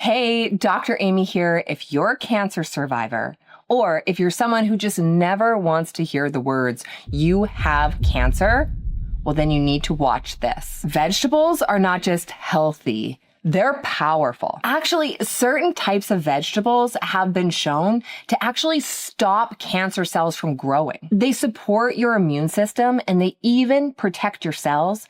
Hey, Dr. Amy here. If you're a cancer survivor, or if you're someone who just never wants to hear the words, you have cancer, well, then you need to watch this. Vegetables are not just healthy, they're powerful. Actually, certain types of vegetables have been shown to actually stop cancer cells from growing. They support your immune system and they even protect your cells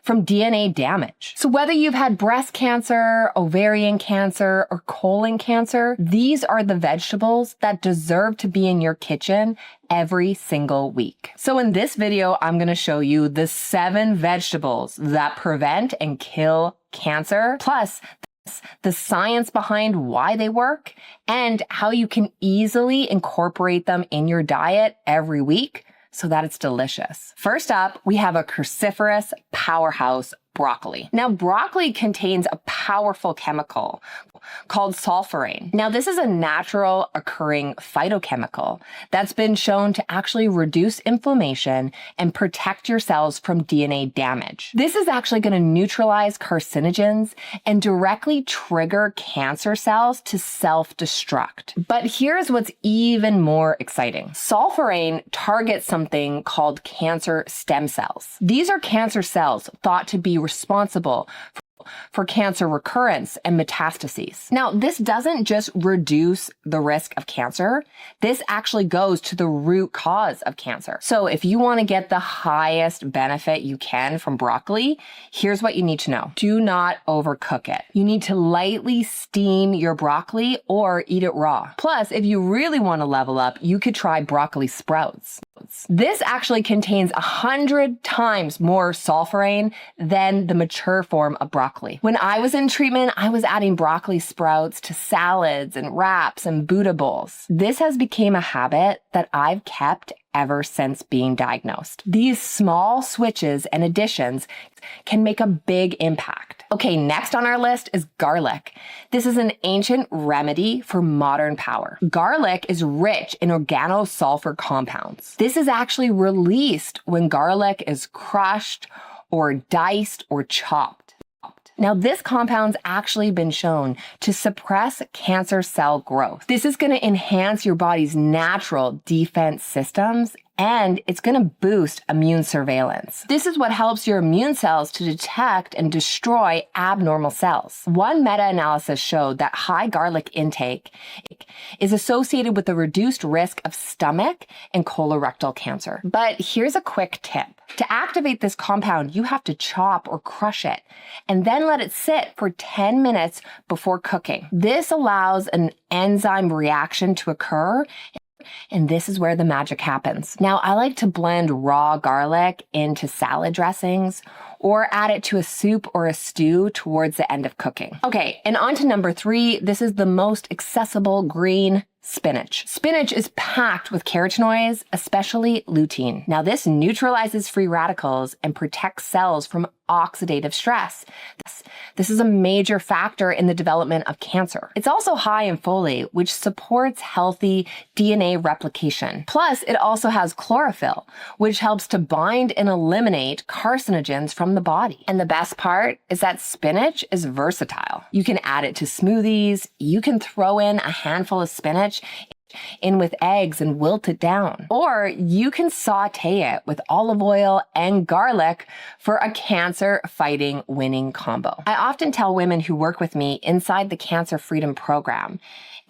from DNA damage. So whether you've had breast cancer, ovarian cancer, or colon cancer, these are the vegetables that deserve to be in your kitchen every single week. So in this video, I'm going to show you the 7 vegetables that prevent and kill cancer, plus the science behind why they work and how you can easily incorporate them in your diet every week so that it's delicious. First up, we have a cruciferous powerhouse, broccoli. Now, broccoli contains a powerful chemical called sulforaphane. Now, this is a natural occurring phytochemical that's been shown to actually reduce inflammation and protect your cells from DNA damage. This is actually going to neutralize carcinogens and directly trigger cancer cells to self-destruct. But here's what's even more exciting. Sulforaphane targets something called cancer stem cells. These are cancer cells thought to be responsible for cancer recurrence and metastases. Now, this doesn't just reduce the risk of cancer. This actually goes to the root cause of cancer. So if you want to get the highest benefit you can from broccoli, here's what you need to know. Do not overcook it. You need to lightly steam your broccoli or eat it raw. Plus, if you really want to level up, you could try broccoli sprouts. This actually contains 100 times more sulforaphane than the mature form of broccoli. When I was in treatment, I was adding broccoli sprouts to salads and wraps and Buddha bowls. This has become a habit that I've kept ever since being diagnosed. These small switches and additions can make a big impact. Okay, next on our list is garlic. This is an ancient remedy for modern power. Garlic is rich in organosulfur compounds. This is actually released when garlic is crushed or diced or chopped. Now, this compound's actually been shown to suppress cancer cell growth. This is going to enhance your body's natural defense systems and it's going to boost immune surveillance. This is what helps your immune cells to detect and destroy abnormal cells. One meta-analysis showed that high garlic intake is associated with a reduced risk of stomach and colorectal cancer. But here's a quick tip. To activate this compound, you have to chop or crush it and then let it sit for 10 minutes before cooking. This allows an enzyme reaction to occur, and this is where the magic happens. Now, I like to blend raw garlic into salad dressings or add it to a soup or a stew towards the end of cooking. Okay, and on to number 3. This is the most accessible green: spinach. Spinach is packed with carotenoids, especially lutein. Now, this neutralizes free radicals and protects cells from oxidative stress. This is a major factor in the development of cancer. It's also high in folate, which supports healthy DNA replication. Plus, it also has chlorophyll, which helps to bind and eliminate carcinogens from the body. And the best part is that spinach is versatile. You can add it to smoothies. You can throw in a handful of spinach in with eggs and wilt it down. Or you can saute it with olive oil and garlic for a cancer-fighting winning combo. I often tell women who work with me inside the Cancer Freedom Program,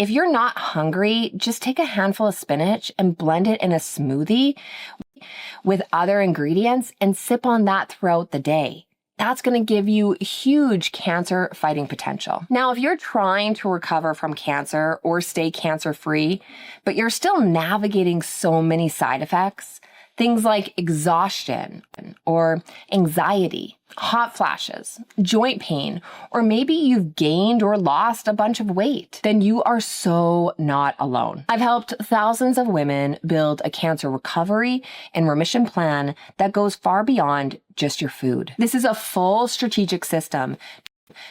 if you're not hungry, just take a handful of spinach and blend it in a smoothie with other ingredients and sip on that throughout the day. That's going to give you huge cancer fighting potential. Now, if you're trying to recover from cancer or stay cancer free, but you're still navigating so many side effects, things like exhaustion or anxiety, hot flashes, joint pain, or maybe you've gained or lost a bunch of weight, then you are so not alone. I've helped thousands of women build a cancer recovery and remission plan that goes far beyond just your food. This is a full strategic system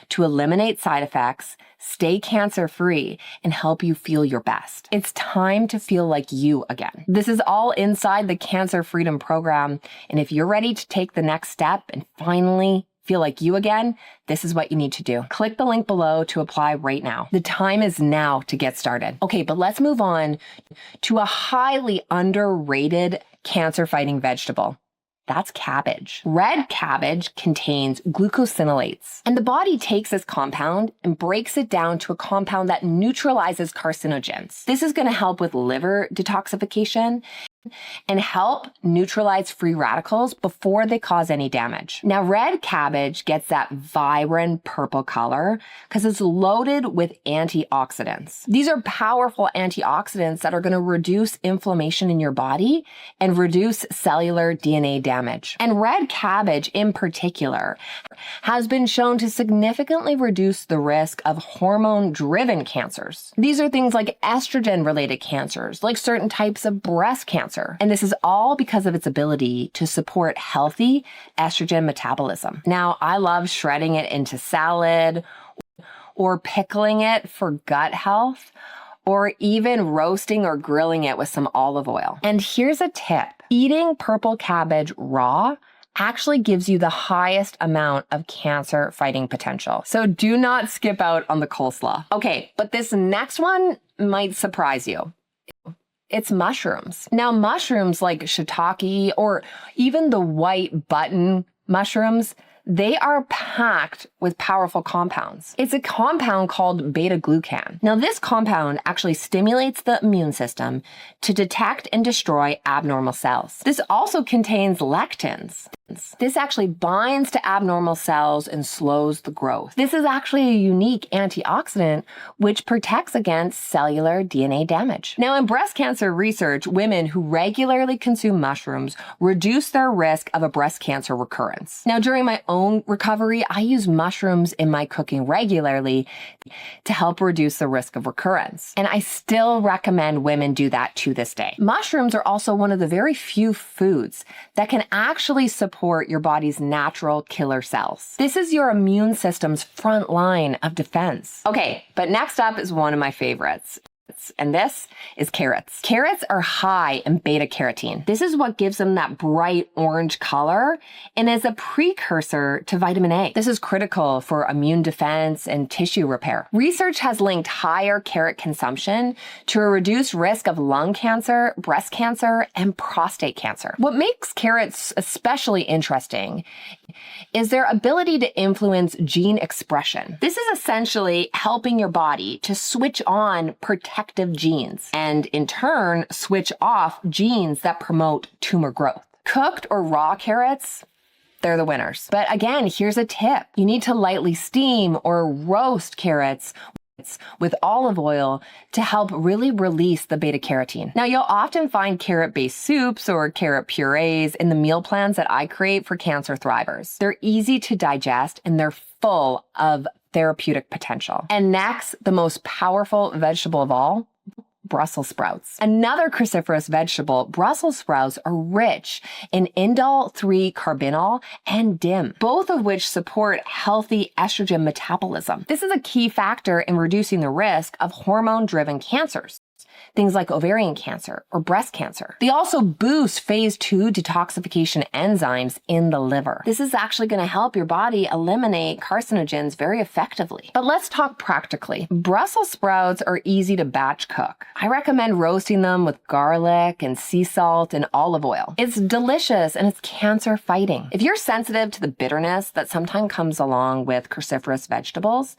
to eliminate side effects, stay cancer-free, and help you feel your best. It's time to feel like you again. This is all inside the Cancer Freedom Program, and if you're ready to take the next step and finally feel like you again, this is what you need to do. Click the link below to apply right now. The time is now to get started. Okay, but let's move on to a highly underrated cancer-fighting vegetable. That's cabbage. Red cabbage contains glucosinolates, and the body takes this compound and breaks it down to a compound that neutralizes carcinogens. This is going to help with liver detoxification and help neutralize free radicals before they cause any damage. Now, red cabbage gets that vibrant purple color because it's loaded with antioxidants. These are powerful antioxidants that are going to reduce inflammation in your body and reduce cellular DNA damage. And red cabbage in particular has been shown to significantly reduce the risk of hormone-driven cancers. These are things like estrogen-related cancers, like certain types of breast cancer. And this is all because of its ability to support healthy estrogen metabolism. Now, I love shredding it into salad or pickling it for gut health, or even roasting or grilling it with some olive oil. And here's a tip. Eating purple cabbage raw actually gives you the highest amount of cancer fighting potential. So do not skip out on the coleslaw. Okay, but this next one might surprise you. It's mushrooms. Now, mushrooms like shiitake or even the white button mushrooms, they are packed with powerful compounds. It's a compound called beta-glucan. Now, this compound actually stimulates the immune system to detect and destroy abnormal cells. This also contains lectins. This actually binds to abnormal cells and slows the growth. This is actually a unique antioxidant which protects against cellular DNA damage. Now, in breast cancer research, women who regularly consume mushrooms reduce their risk of a breast cancer recurrence. Now, during my own recovery, I use mushrooms in my cooking regularly to help reduce the risk of recurrence. And I still recommend women do that to this day. Mushrooms are also one of the very few foods that can actually support your body's natural killer cells. This is your immune system's front line of defense. Okay, but next up is one of my favorites. And this is carrots. Carrots are high in beta carotene. This is what gives them that bright orange color and is a precursor to vitamin A. This is critical for immune defense and tissue repair. Research has linked higher carrot consumption to a reduced risk of lung cancer, breast cancer, and prostate cancer. What makes carrots especially interesting is their ability to influence gene expression. This is essentially helping your body to switch on protective genes and in turn switch off genes that promote tumor growth. Cooked or raw carrots, they're the winners. But again, here's a tip. You need to lightly steam or roast carrots with olive oil to help really release the beta carotene. Now, you'll often find carrot-based soups or carrot purees in the meal plans that I create for cancer thrivers. They're easy to digest and they're full of therapeutic potential. And next, the most powerful vegetable of all, Brussels sprouts. Another cruciferous vegetable, Brussels sprouts are rich in indole-3 carbinol and DIM, both of which support healthy estrogen metabolism. This is a key factor in reducing the risk of hormone-driven cancers, things like ovarian cancer or breast cancer. They also boost phase 2 detoxification enzymes in the liver. This is actually going to help your body eliminate carcinogens very effectively. But let's talk practically. Brussels sprouts are easy to batch cook. I recommend roasting them with garlic and sea salt and olive oil. It's delicious and it's cancer fighting. If you're sensitive to the bitterness that sometimes comes along with cruciferous vegetables,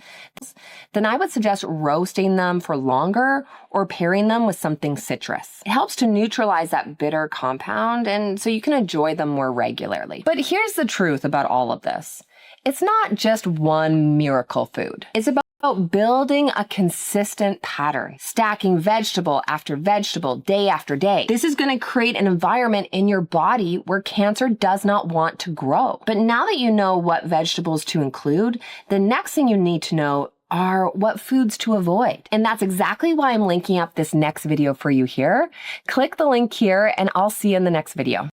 then I would suggest roasting them for longer or pairing them with something citrus. It helps to neutralize that bitter compound and so you can enjoy them more regularly. But here's the truth about all of this. It's not just one miracle food. It's about building a consistent pattern, stacking vegetable after vegetable, day after day. This is going to create an environment in your body where cancer does not want to grow. But now that you know what vegetables to include, the next thing you need to know are what foods to avoid. And that's exactly why I'm linking up this next video for you here. Click the link here and I'll see you in the next video.